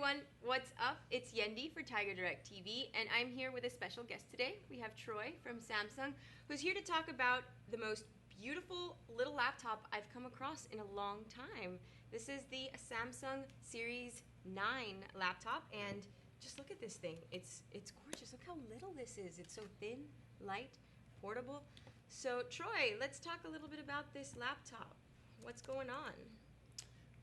everyone, what's up? It's Yendi for Tiger Direct TV, and I'm here with a special guest today. We have Troy from Samsung, who's here to talk about the most beautiful little laptop I've come across in a long time. This is the Samsung Series 9 laptop, and just look at this thing. It's gorgeous. Look how little this is. It's so thin, light, portable. So Troy, let's talk a little bit about this laptop. What's going on?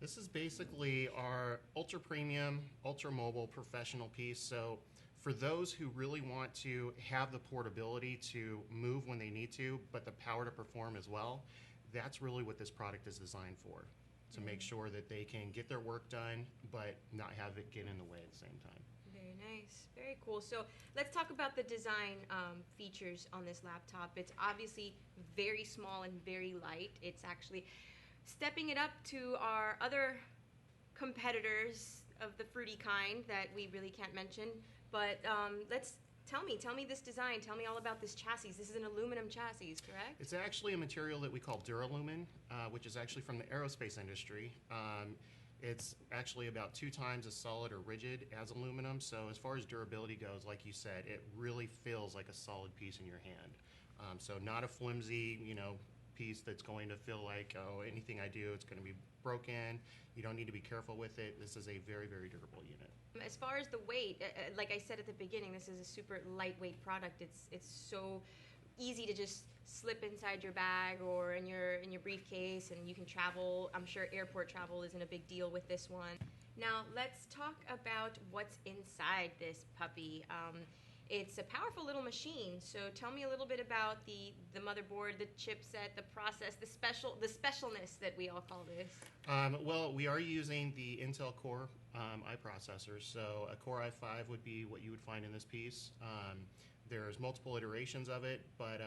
This is basically our ultra premium, ultra mobile professional piece. So for those who really want to have the portability to move when they need to, but the power to perform as well, that's really what this product is designed for. To make sure that they can get their work done, but not have it get in the way at the same time. Very nice, very cool. So let's talk about the design features on this laptop. It's obviously very small and very light. It's actually stepping it up to our other competitors of the fruity kind that we really can't mention. But tell me this design. Tell me all about this chassis. This is an aluminum chassis, correct? It's actually a material that we call duralumin, which is actually from the aerospace industry. It's actually about 2 times as solid or rigid as aluminum. So as far as durability goes, like you said, it really feels like a solid piece in your hand. So not a flimsy, piece that's going to feel like, oh, anything I do, it's going to be broken. You don't need to be careful with it. This is a very, very durable unit. As far as the weight, like I said at the beginning, this is a super lightweight product. It's so easy to just slip inside your bag or in your briefcase, and you can travel. I'm sure airport travel isn't a big deal with this one. Now let's talk about what's inside this puppy. It's a powerful little machine, so tell me a little bit about the motherboard, the chipset, the process, the specialness that we all call this. Well, we are using the Intel Core i processors, so a Core i5 would be what you would find in this piece. There's multiple iterations of it, but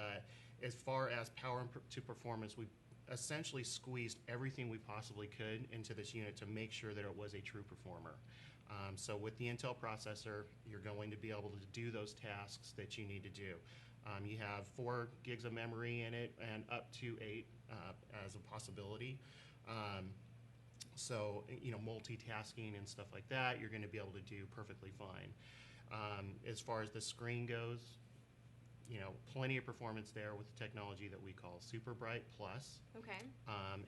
as far as power to performance, we essentially squeezed everything we possibly could into this unit to make sure that it was a true performer. So with the Intel processor, you're going to be able to do those tasks that you need to do. You have 4 gigs of memory in it and up to 8 as a possibility. So, multitasking and stuff like that, you're going to be able to do perfectly fine. As far as the screen goes, plenty of performance there with the technology that we call SuperBright Plus. Okay.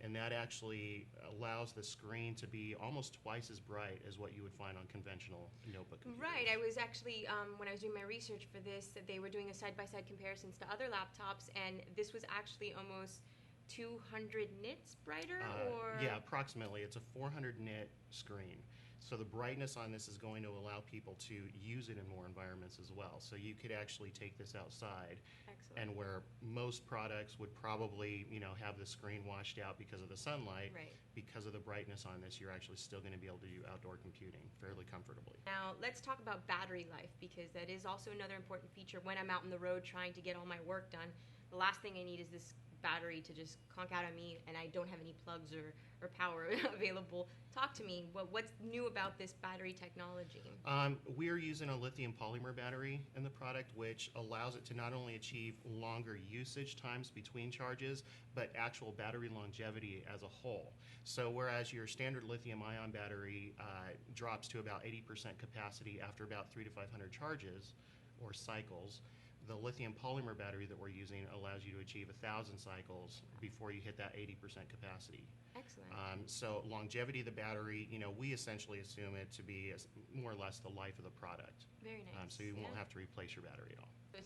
And that actually allows the screen to be almost twice as bright as what you would find on conventional notebook computers. Right. I was actually, when I was doing my research for this, they were doing a side-by-side comparisons to other laptops, and this was actually almost 200 nits brighter, or? Yeah, approximately. It's a 400 nit screen. So the brightness on this is going to allow people to use it in more environments as well. So you could actually take this outside. Excellent. And where most products would probably, have the screen washed out because of the sunlight, right. Because of the brightness on this, you're actually still going to be able to do outdoor computing fairly comfortably. Now, let's talk about battery life, because that is also another important feature when I'm out on the road trying to get all my work done. The last thing I need is this battery to just conk out on me, and I don't have any plugs or power available. Talk to me. What's new about this battery technology? We're using a lithium-polymer battery in the product, which allows it to not only achieve longer usage times between charges, but actual battery longevity as a whole. So whereas your standard lithium-ion battery drops to about 80% capacity after about 300 to 500 charges or cycles, the lithium polymer battery that we're using allows you to achieve 1,000 cycles before you hit that 80% capacity. Excellent. So longevity of the battery, we essentially assume it to be more or less the life of the product. Very nice. So you won't have to replace your battery at all. So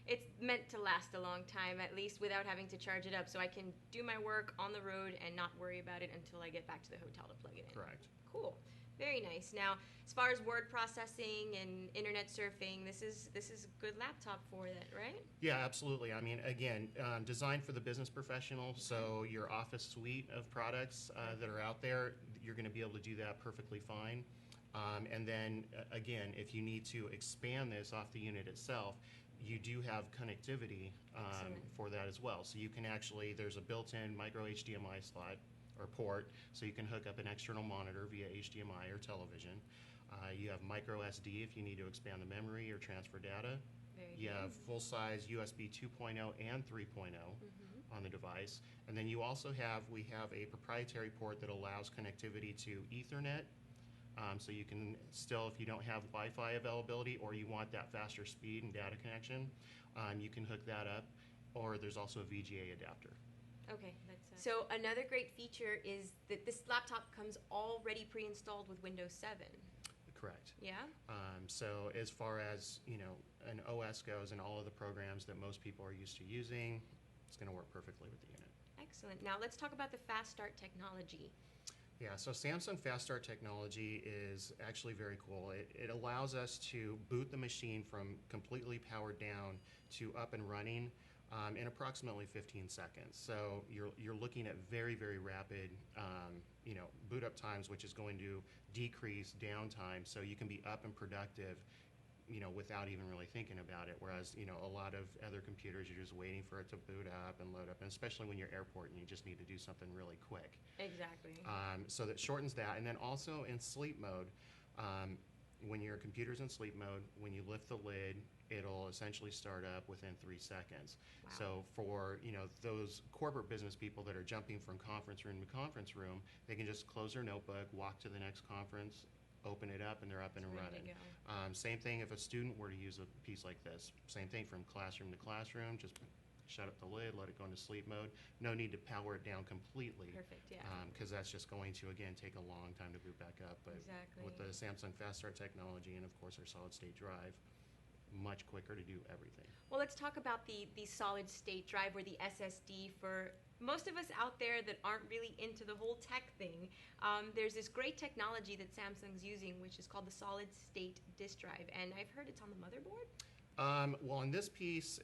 it's meant to last a long time, at least without having to charge it up. So I can do my work on the road and not worry about it until I get back to the hotel to plug it in. Correct. Cool. Very nice. Now, as far as word processing and internet surfing, this is a good laptop for that, right? Yeah, absolutely. I mean, again, designed for the business professional, so your office suite of products that are out there, you're going to be able to do that perfectly fine. And then, again, if you need to expand this off the unit itself, you do have connectivity for that as well. So you can actually, there's a built-in micro-HDMI slot or port, so you can hook up an external monitor via HDMI or television. You have micro SD if you need to expand the memory or transfer data. You have full-size USB 2.0 and 3.0 on the device. And then you also we have a proprietary port that allows connectivity to Ethernet, So you can still, if you don't have Wi-Fi availability or you want that faster speed and data connection, you can hook that up. Or there's also a VGA adapter. Okay, so another great feature is that this laptop comes already pre-installed with Windows 7. Correct. Yeah? So as far as, an OS goes and all of the programs that most people are used to using, it's going to work perfectly with the unit. Excellent. Now let's talk about the Fast Start technology. Yeah, so Samsung Fast Start technology is actually very cool. It allows us to boot the machine from completely powered down to up and running in approximately 15 seconds. So you're looking at very, very rapid, boot up times, which is going to decrease downtime, so you can be up and productive, without even really thinking about it. Whereas, a lot of other computers, you're just waiting for it to boot up and load up, and especially when you're airport and you just need to do something really quick. Exactly. So that shortens that. And then also in sleep mode, when your computer's in sleep mode, when you lift the lid, it'll essentially start up within 3 seconds. Wow. So for those corporate business people that are jumping from conference room to conference room, they can just close their notebook, walk to the next conference, open it up, and they're up and running. Same thing if a student were to use a piece like this. Same thing from classroom to classroom, just shut up the lid, let it go into sleep mode. No need to power it down completely. Perfect, yeah. Because that's just going to, again, take a long time to boot back up. But exactly. with the Samsung Fast Start technology and, of course, our solid-state drive, much quicker to do everything. Well, let's talk about the solid-state drive, or the SSD. For most of us out there that aren't really into the whole tech thing, there's this great technology that Samsung's using, which is called the solid-state disk drive, and I've heard it's on the motherboard? Well, in this piece,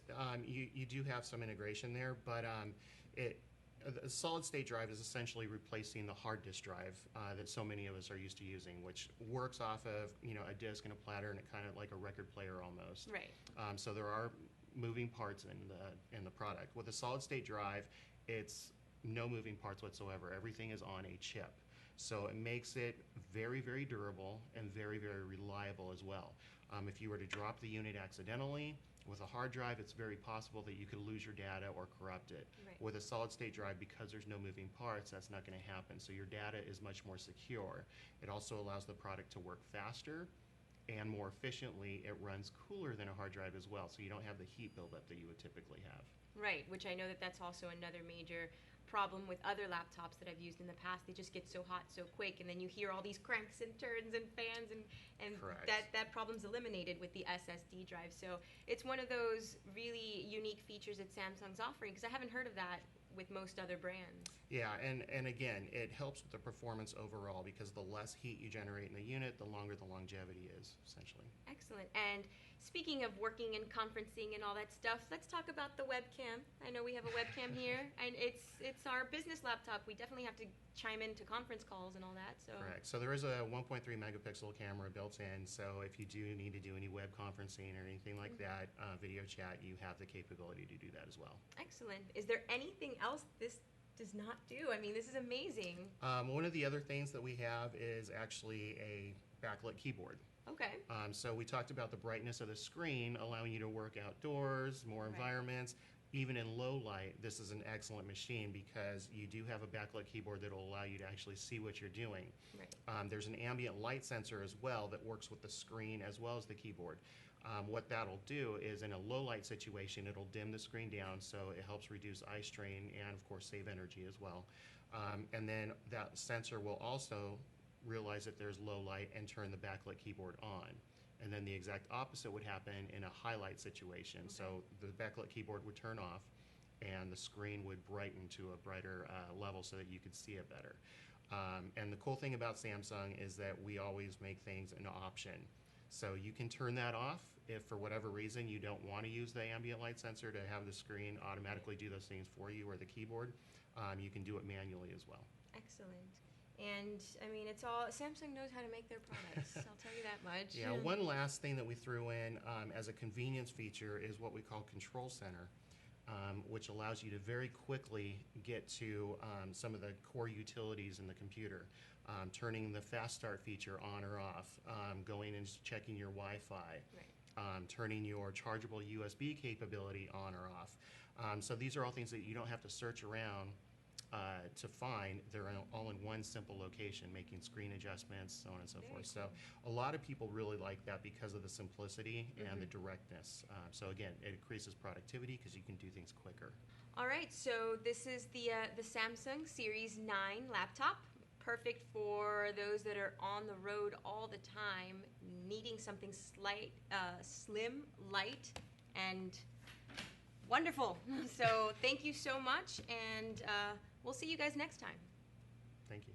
you do have some integration there, but the solid-state drive is essentially replacing the hard disk drive that so many of us are used to using, which works off of a disk and a platter, and it kind of like a record player almost. Right. So there are moving parts in the product. With a solid-state drive, it's no moving parts whatsoever. Everything is on a chip. So it makes it very, very durable and very, very reliable as well. If you were to drop the unit accidentally, with a hard drive, it's very possible that you could lose your data or corrupt it. Right. With a solid-state drive, because there's no moving parts, that's not going to happen. So your data is much more secure. It also allows the product to work faster and more efficiently. It runs cooler than a hard drive as well, so you don't have the heat buildup that you would typically have. Right, which I know that's also another major problem with other laptops that I've used in the past. They just get so hot so quick, and then you hear all these cranks and turns and fans, and that problem's eliminated with the SSD drive. So it's one of those really unique features that Samsung's offering, because I haven't heard of that with most other brands. Yeah, and again, it helps with the performance overall, because the less heat you generate in the unit, the longer the longevity is, essentially. Excellent. And speaking of working and conferencing and all that stuff, let's talk about the webcam. I know we have a webcam here, and it's our business laptop. We definitely have to chime into conference calls and all that. So correct. So there is a 1.3 megapixel camera built in, so if you do need to do any web conferencing or anything like that, video chat, you have the capability to do that as well. Excellent. Is there anything else this does not do? I mean, this is amazing. One of the other things that we have is actually a backlit keyboard. Okay. So we talked about the brightness of the screen, allowing you to work outdoors, more environments. Even in low light, this is an excellent machine, because you do have a backlit keyboard that will allow you to actually see what you're doing. Right. There's an ambient light sensor as well that works with the screen as well as the keyboard. What that'll do is, in a low light situation, it'll dim the screen down, so it helps reduce eye strain and, of course, save energy as well. And then that sensor will also realize that there's low light and turn the backlit keyboard on. And then the exact opposite would happen in a highlight situation. Okay. So the backlit keyboard would turn off, and the screen would brighten to a brighter level so that you could see it better. And the cool thing about Samsung is that we always make things an option. So you can turn that off if, for whatever reason, you don't want to use the ambient light sensor to have the screen automatically do those things for you, or the keyboard. You can do it manually as well. Excellent. And I mean, it's all, Samsung knows how to make their products. I'll tell you that much. Yeah, one last thing that we threw in as a convenience feature is what we call Control Center, which allows you to very quickly get to some of the core utilities in the computer. Turning the Fast Start feature on or off, going and checking your Wi-Fi, right. Turning your chargeable USB capability on or off. So these are all things that you don't have to search around to find. They're all in one simple location, making screen adjustments, so on and so forth. So a lot of people really like that because of the simplicity and the directness. So again, it increases productivity because you can do things quicker. All right, so this is the Samsung Series 9 laptop. Perfect for those that are on the road all the time, needing something slim, light, and wonderful. So thank you so much, and we'll see you guys next time. Thank you.